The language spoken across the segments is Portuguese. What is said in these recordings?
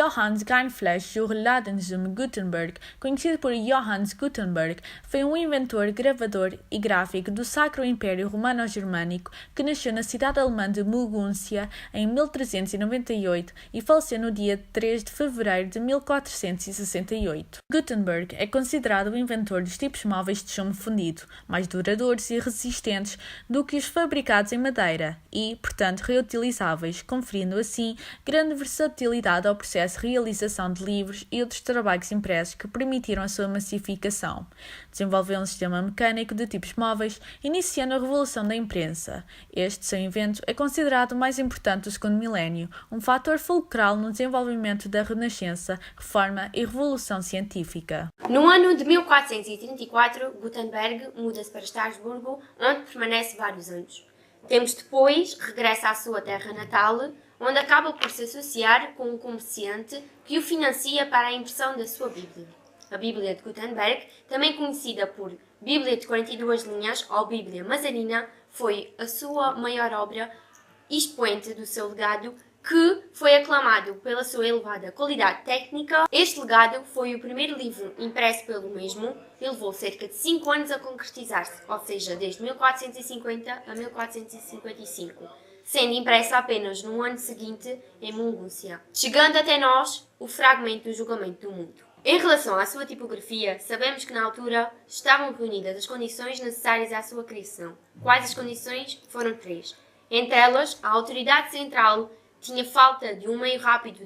Johannes Rindfleisch Jorladen Gutenberg, conhecido por Johannes Gutenberg, foi um inventor, gravador e gráfico do Sacro Império Romano-Germânico que nasceu na cidade alemã de Mogúncia em 1398 e faleceu no dia 3 de fevereiro de 1468. Gutenberg é considerado o inventor dos tipos móveis de chumbo fundido, mais duradouros e resistentes do que os fabricados em madeira e, portanto, reutilizáveis, conferindo assim grande versatilidade ao processo de realização de livros e outros trabalhos impressos que permitiram a sua massificação. Desenvolveu um sistema mecânico de tipos móveis, iniciando a revolução da imprensa. Este seu invento é considerado o mais importante do segundo milénio, um fator fulcral no desenvolvimento da Renascença, Reforma e Revolução Científica. No ano de 1434, Gutenberg muda-se para Estrasburgo, onde permanece vários anos. Tempos depois, regressa à sua terra natal, onde acaba por se associar com um comerciante que o financia para a impressão da sua Bíblia. A Bíblia de Gutenberg, também conhecida por Bíblia de 42 linhas ou Bíblia Mazarina, foi a sua maior obra, expoente do seu legado, que foi aclamado pela sua elevada qualidade técnica. Este legado foi o primeiro livro impresso pelo mesmo e levou cerca de 5 anos a concretizar-se, ou seja, desde 1450 a 1455, sendo impresso apenas no ano seguinte em Mogúncia, chegando até nós o fragmento do julgamento do mundo. Em relação à sua tipografia, sabemos que na altura estavam reunidas as condições necessárias à sua criação. Quais as condições? Foram 3. Entre elas, a autoridade central tinha falta de um meio rápido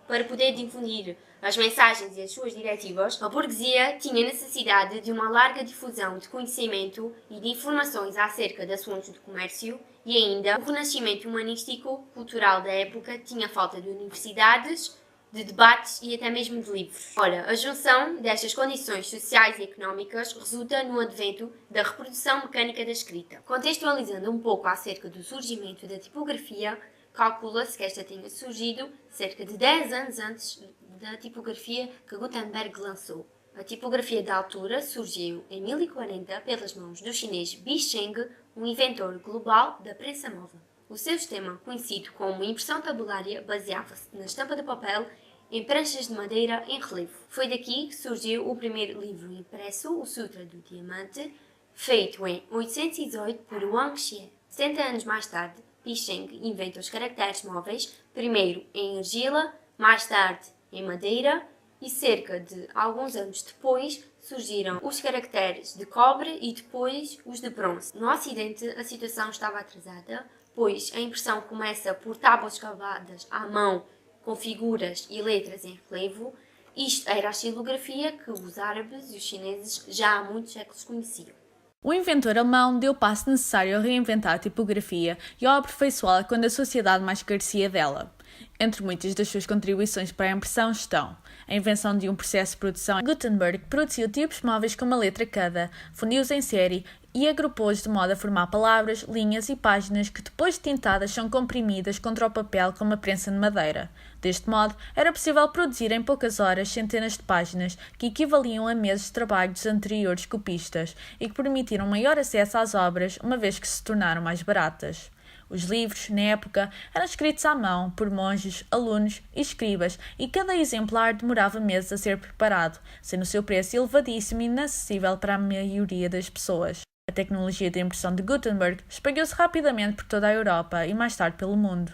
para poder difundir as mensagens e as suas diretivas. A burguesia tinha necessidade de uma larga difusão de conhecimento e de informações acerca de assuntos do comércio, e ainda o renascimento humanístico cultural da época tinha falta de universidades, de debates e até mesmo de livros. Ora, a junção destas condições sociais e económicas resulta no advento da reprodução mecânica da escrita. Contextualizando um pouco acerca do surgimento da tipografia, calcula-se que esta tenha surgido cerca de 10 anos antes da tipografia que Gutenberg lançou. A tipografia da altura surgiu em 1040 pelas mãos do chinês Bi Sheng, um inventor global da prensa móvel. O seu sistema, conhecido como impressão tabulária, baseava-se na estampa de papel em pranchas de madeira em relevo. Foi daqui que surgiu o primeiro livro impresso, o Sutra do Diamante, feito em 818 por Wang Xie. 70 anos mais tarde, Bi Sheng inventa os caracteres móveis, primeiro em argila, mais tarde em madeira, e cerca de alguns anos depois surgiram os caracteres de cobre e depois os de bronze. No Ocidente, a situação estava atrasada, pois a impressão começa por tábuas escavadas à mão com figuras e letras em relevo. Isto era a xilografia que os árabes e os chineses já há muitos séculos conheciam. O inventor alemão deu o passo necessário a reinventar a tipografia e a aperfeiçoá-la quando a sociedade mais carecia dela. Entre muitas das suas contribuições para a impressão estão a invenção de um processo de produção. Gutenberg produziu tipos móveis com uma letra cada, fundiu-os em série e agrupou-os de modo a formar palavras, linhas e páginas que, depois de tintadas, são comprimidas contra o papel com uma prensa de madeira. Deste modo, era possível produzir em poucas horas centenas de páginas que equivaliam a meses de trabalho dos anteriores copistas e que permitiram maior acesso às obras, uma vez que se tornaram mais baratas. Os livros, na época, eram escritos à mão por monges, alunos e escribas, e cada exemplar demorava meses a ser preparado, sendo o seu preço elevadíssimo e inacessível para a maioria das pessoas. A tecnologia de impressão de Gutenberg espalhou-se rapidamente por toda a Europa e mais tarde pelo mundo.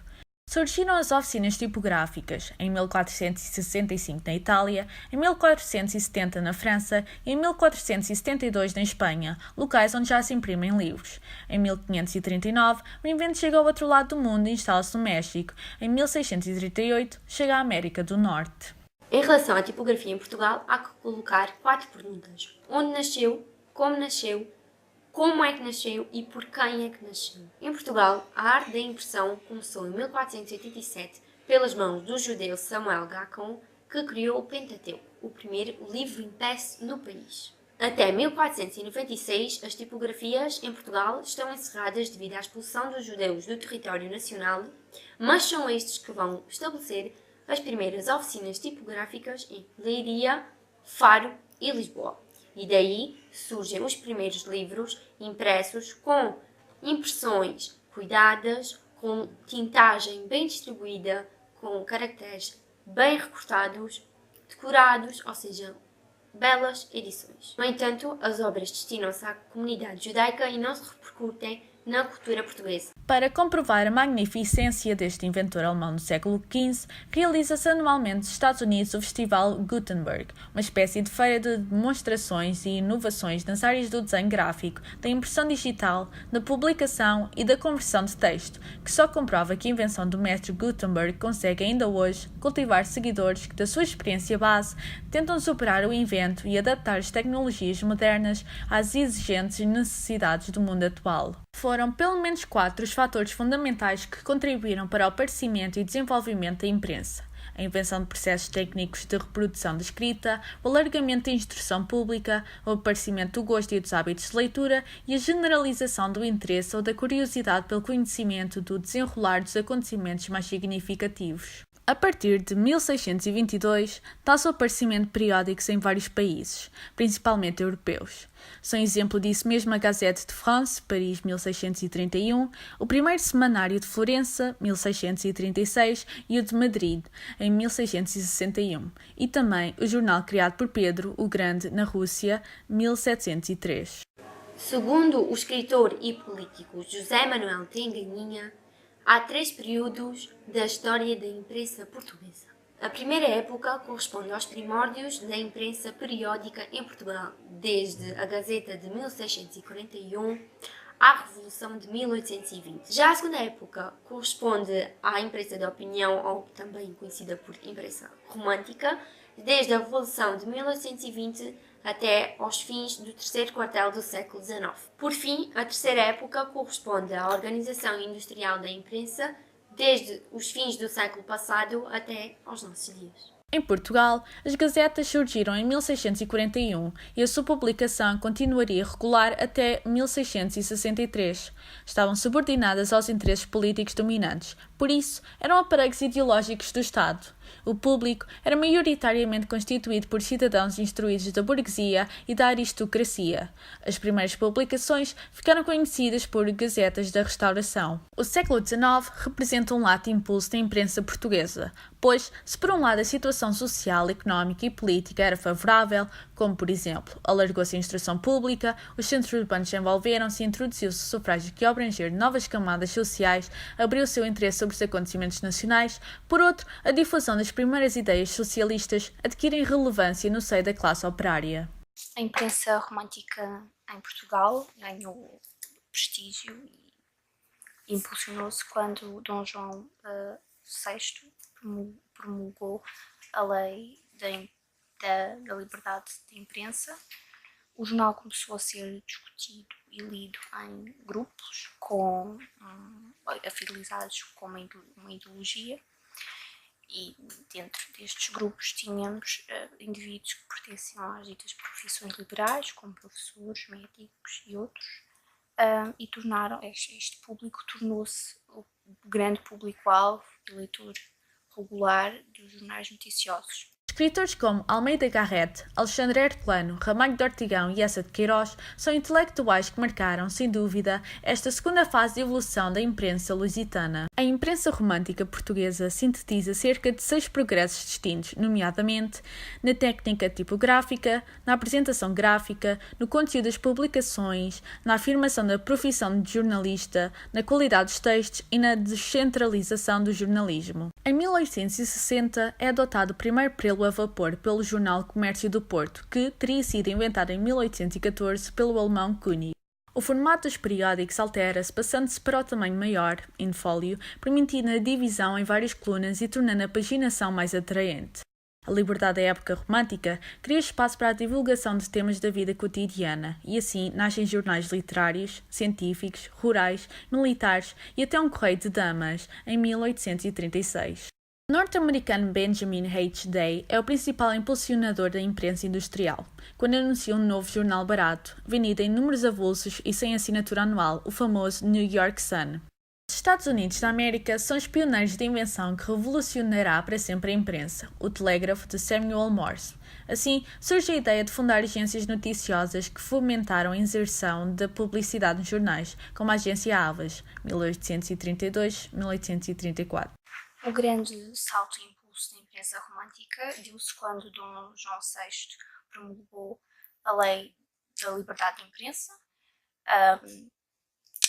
Surgiram as oficinas tipográficas, em 1465 na Itália, em 1470 na França e em 1472 na Espanha, locais onde já se imprimem livros. Em 1539, o invento chega ao outro lado do mundo e instala-se no México. Em 1638, chega à América do Norte. Em relação à tipografia em Portugal, há que colocar 4 perguntas. Onde nasceu? Como é que nasceu e por quem é que nasceu? Em Portugal, a arte da impressão começou em 1487 pelas mãos do judeu Samuel Gacon, que criou o Pentateuco, o primeiro livro impresso no país. Até 1496, as tipografias em Portugal estão encerradas devido à expulsão dos judeus do território nacional, mas são estes que vão estabelecer as primeiras oficinas tipográficas em Leiria, Faro e Lisboa. E daí surgem os primeiros livros impressos com impressões cuidadas, com tintagem bem distribuída, com caracteres bem recortados, decorados, ou seja, belas edições. No entanto, as obras destinam-se à comunidade judaica e não se repercutem na cultura portuguesa. Para comprovar a magnificência deste inventor alemão do século XV, realiza-se anualmente nos Estados Unidos o Festival Gutenberg, uma espécie de feira de demonstrações e inovações nas áreas do desenho gráfico, da impressão digital, da publicação e da conversão de texto, que só comprova que a invenção do mestre Gutenberg consegue ainda hoje cultivar seguidores que, da sua experiência base, tentam superar o invento e adaptar as tecnologias modernas às exigentes necessidades do mundo atual. Foram pelo menos 4 os fatores fundamentais que contribuíram para o aparecimento e desenvolvimento da imprensa: a invenção de processos técnicos de reprodução de escrita, o alargamento da instrução pública, o aparecimento do gosto e dos hábitos de leitura e a generalização do interesse ou da curiosidade pelo conhecimento do desenrolar dos acontecimentos mais significativos. A partir de 1622, dá-se o aparecimento de periódicos em vários países, principalmente europeus. São exemplo disso mesmo a Gazette de France, Paris, 1631, o primeiro semanário de Florença, 1636, e o de Madrid, em 1661, e também o jornal criado por Pedro o Grande, na Rússia, 1703. Segundo o escritor e político José Manuel Tenganinha, há 3 períodos da história da imprensa portuguesa. A primeira época corresponde aos primórdios da imprensa periódica em Portugal, desde a Gazeta de 1641 à Revolução de 1820. Já a segunda época corresponde à imprensa de opinião, ou também conhecida por imprensa romântica, desde a Revolução de 1820 até aos fins do terceiro quartel do século XIX. Por fim, a terceira época corresponde à organização industrial da imprensa, desde os fins do século passado até aos nossos dias. Em Portugal, as gazetas surgiram em 1641 e a sua publicação continuaria regular até 1663. Estavam subordinadas aos interesses políticos dominantes, por isso eram aparelhos ideológicos do Estado. O público era maioritariamente constituído por cidadãos instruídos da burguesia e da aristocracia. As primeiras publicações ficaram conhecidas por Gazetas da Restauração. O século XIX representa um lato impulso da imprensa portuguesa, pois, se por um lado a situação social, económica e política era favorável, como por exemplo, alargou-se a instrução pública, os centros urbanos desenvolveram-se e introduziu-se o sufrágio que, ao abranger novas camadas sociais, abriu o seu interesse sobre os acontecimentos nacionais, por outro, a difusão das primeiras ideias socialistas adquirem relevância no seio da classe operária. A imprensa romântica em Portugal ganhou prestígio e impulsionou-se quando Dom João VI promulgou a lei da liberdade de imprensa. O jornal começou a ser discutido e lido em grupos afiliados com uma ideologia, e dentro destes grupos tínhamos indivíduos que pertenciam às ditas profissões liberais, como professores, médicos e outros, e este público tornou-se o grande público-alvo e leitor regular dos jornais noticiosos. Escritores como Almeida Garrett, Alexandre Herculano, Ramalho de Ortigão e Eça de Queiroz são intelectuais que marcaram, sem dúvida, esta segunda fase de evolução da imprensa lusitana. A imprensa romântica portuguesa sintetiza cerca de 6 progressos distintos, nomeadamente na técnica tipográfica, na apresentação gráfica, no conteúdo das publicações, na afirmação da profissão de jornalista, na qualidade dos textos e na descentralização do jornalismo. Em 1860 é adotado o primeiro prelo a vapor pelo jornal Comércio do Porto, que teria sido inventado em 1814 pelo alemão König. O formato dos periódicos altera-se, passando-se para o tamanho maior, in fólio, permitindo a divisão em várias colunas e tornando a paginação mais atraente. A liberdade da época romântica cria espaço para a divulgação de temas da vida cotidiana, e assim nascem jornais literários, científicos, rurais, militares e até um correio de damas, em 1836. O norte-americano Benjamin H. Day é o principal impulsionador da imprensa industrial, quando anuncia um novo jornal barato, vendido em números avulsos e sem assinatura anual, o famoso New York Sun. Os Estados Unidos da América são os pioneiros da invenção que revolucionará para sempre a imprensa, o telégrafo de Samuel Morse. Assim, surge a ideia de fundar agências noticiosas que fomentaram a inserção da publicidade nos jornais, como a agência Havas, 1832-1834. O grande salto e impulso da imprensa romântica deu-se quando Dom João VI promulgou a Lei da Liberdade de Imprensa.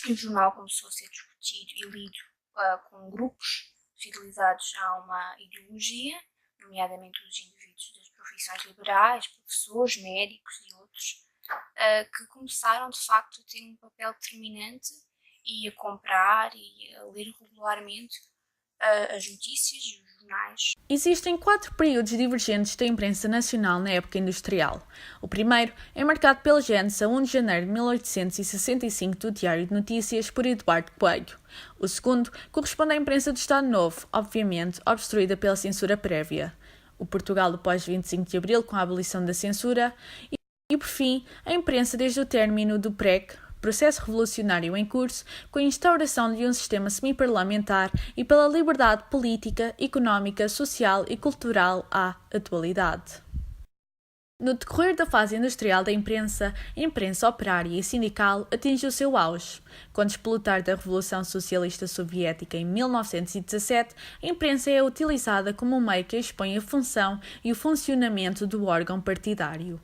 O jornal começou a ser discutido e lido com grupos fidelizados a uma ideologia, nomeadamente os indivíduos das profissões liberais, professores, médicos e outros, que começaram de facto a ter um papel determinante e a comprar e a ler regularmente as notícias e os jornais. Existem 4 períodos divergentes da imprensa nacional na época industrial. O primeiro é marcado pela gênese a 1 de janeiro de 1865 do Diário de Notícias por Eduardo Coelho. O segundo corresponde à imprensa do Estado Novo, obviamente obstruída pela censura prévia. O Portugal do pós-25 de Abril com a abolição da censura e, por fim, a imprensa desde o término do PREC, processo revolucionário em curso, com a instauração de um sistema semi-parlamentar e pela liberdade política, económica, social e cultural à atualidade. No decorrer da fase industrial da imprensa, a imprensa operária e sindical atingiu seu auge. Com o despolutar da Revolução Socialista Soviética em 1917, a imprensa é utilizada como um meio que expõe a função e o funcionamento do órgão partidário.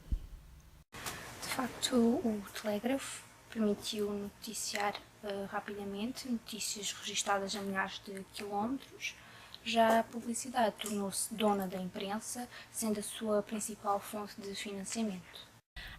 De facto, o telégrafo permitiu noticiar rapidamente notícias registadas a milhares de quilómetros. Já a publicidade tornou-se dona da imprensa, sendo a sua principal fonte de financiamento.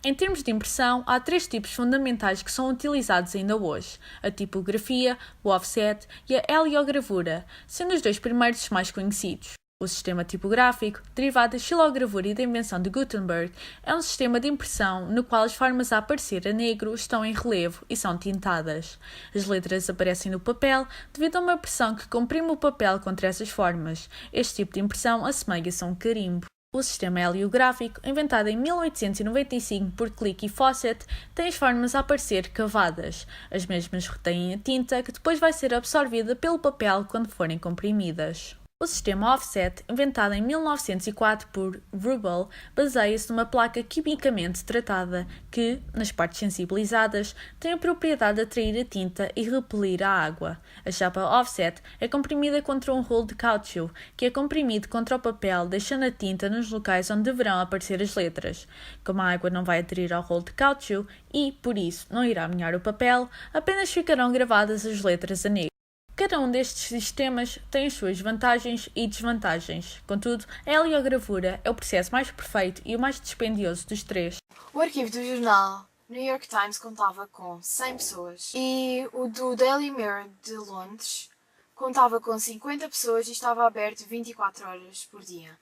Em termos de impressão, há 3 tipos fundamentais que são utilizados ainda hoje: a tipografia, o offset e a heliogravura, sendo os 2 primeiros os mais conhecidos. O sistema tipográfico, derivado da xilogravura e da invenção de Gutenberg, é um sistema de impressão no qual as formas a aparecer a negro estão em relevo e são tintadas. As letras aparecem no papel devido a uma pressão que comprime o papel contra essas formas. Este tipo de impressão assemelha-se a um carimbo. O sistema heliográfico, inventado em 1895 por Click e Fawcett, tem as formas a aparecer cavadas. As mesmas retêm a tinta que depois vai ser absorvida pelo papel quando forem comprimidas. O sistema offset, inventado em 1904 por Rubel, baseia-se numa placa quimicamente tratada que, nas partes sensibilizadas, tem a propriedade de atrair a tinta e repelir a água. A chapa offset é comprimida contra um rolo de caucho, que é comprimido contra o papel, deixando a tinta nos locais onde deverão aparecer as letras. Como a água não vai aderir ao rolo de caucho e, por isso, não irá molhar o papel, apenas ficarão gravadas as letras a negro. Cada um destes sistemas tem as suas vantagens e desvantagens. Contudo, a heliogravura é o processo mais perfeito e o mais dispendioso dos 3. O arquivo do jornal New York Times contava com 100 pessoas e o do Daily Mirror de Londres contava com 50 pessoas e estava aberto 24 horas por dia.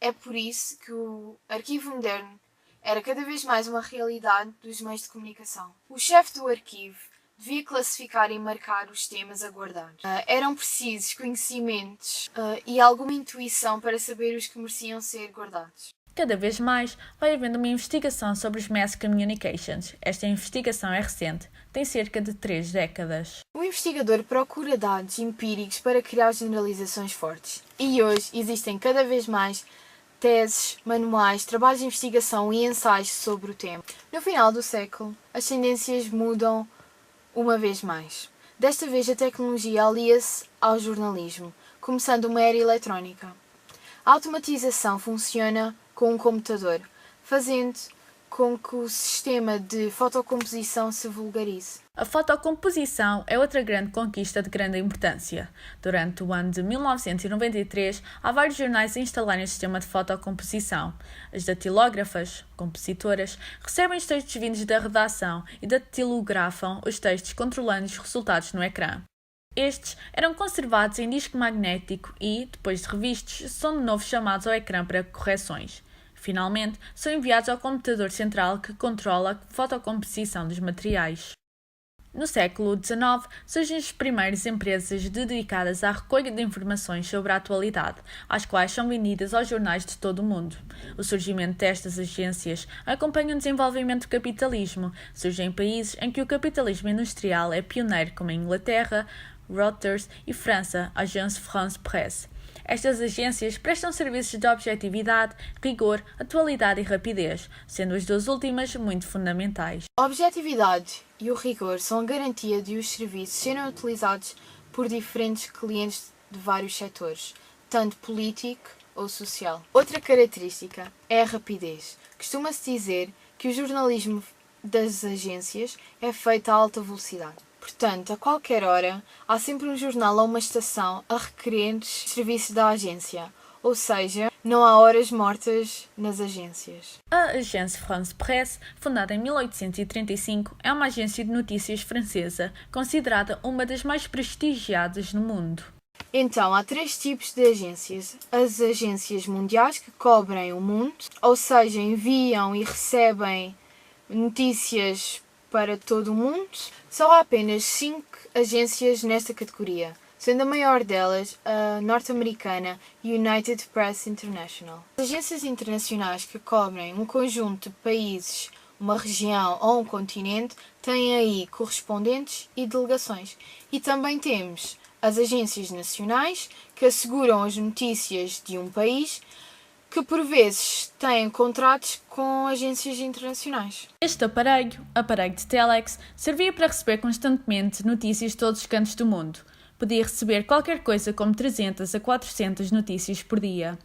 É por isso que o arquivo moderno era cada vez mais uma realidade dos meios de comunicação. O chefe do arquivo devia classificar e marcar os temas a guardar. Eram precisos conhecimentos e alguma intuição para saber os que mereciam ser guardados. Cada vez mais vai havendo uma investigação sobre os mass communications. Esta investigação é recente, tem cerca de 3 décadas. O investigador procura dados empíricos para criar generalizações fortes. E hoje existem cada vez mais teses, manuais, trabalhos de investigação e ensaios sobre o tema. No final do século, as tendências mudam uma vez mais. Desta vez a tecnologia alia-se ao jornalismo, começando uma era eletrónica. A automatização funciona com um computador, fazendo com que o sistema de fotocomposição se vulgarize. A fotocomposição é outra grande conquista de grande importância. Durante o ano de 1993, há vários jornais a instalarem o sistema de fotocomposição. As datilógrafas, compositoras, recebem os textos vindos da redação e datilografam os textos controlando os resultados no ecrã. Estes eram conservados em disco magnético e, depois de revistos, são de novo chamados ao ecrã para correções. Finalmente, são enviados ao computador central que controla a fotocomposição dos materiais. No século XIX, surgem as primeiras empresas dedicadas à recolha de informações sobre a atualidade, às quais são vendidas aos jornais de todo o mundo. O surgimento destas agências acompanha o desenvolvimento do capitalismo. Surgem em países em que o capitalismo industrial é pioneiro, como a Inglaterra, Reuters e França, Agence France Presse. Estas agências prestam serviços de objetividade, rigor, atualidade e rapidez, sendo as duas últimas muito fundamentais. A objetividade e o rigor são a garantia de os serviços serem utilizados por diferentes clientes de vários setores, tanto político, ou social. Outra característica é a rapidez. Costuma-se dizer que o jornalismo das agências é feito a alta velocidade. Portanto, a qualquer hora, há sempre um jornal ou uma estação a requerer os serviços da agência. Ou seja, não há horas mortas nas agências. A Agence France Presse, fundada em 1835, é uma agência de notícias francesa, considerada uma das mais prestigiadas no mundo. Então, há 3 tipos de agências. As agências mundiais, que cobrem o mundo, ou seja, enviam e recebem notícias para todo o mundo. Só há apenas 5 agências nesta categoria, sendo a maior delas a norte-americana United Press International. As agências internacionais que cobrem um conjunto de países, uma região ou um continente têm aí correspondentes e delegações. E também temos as agências nacionais que asseguram as notícias de um país, que por vezes têm contratos com agências internacionais. Este aparelho de telex, servia para receber constantemente notícias de todos os cantos do mundo. Podia receber qualquer coisa como 300 a 400 notícias por dia.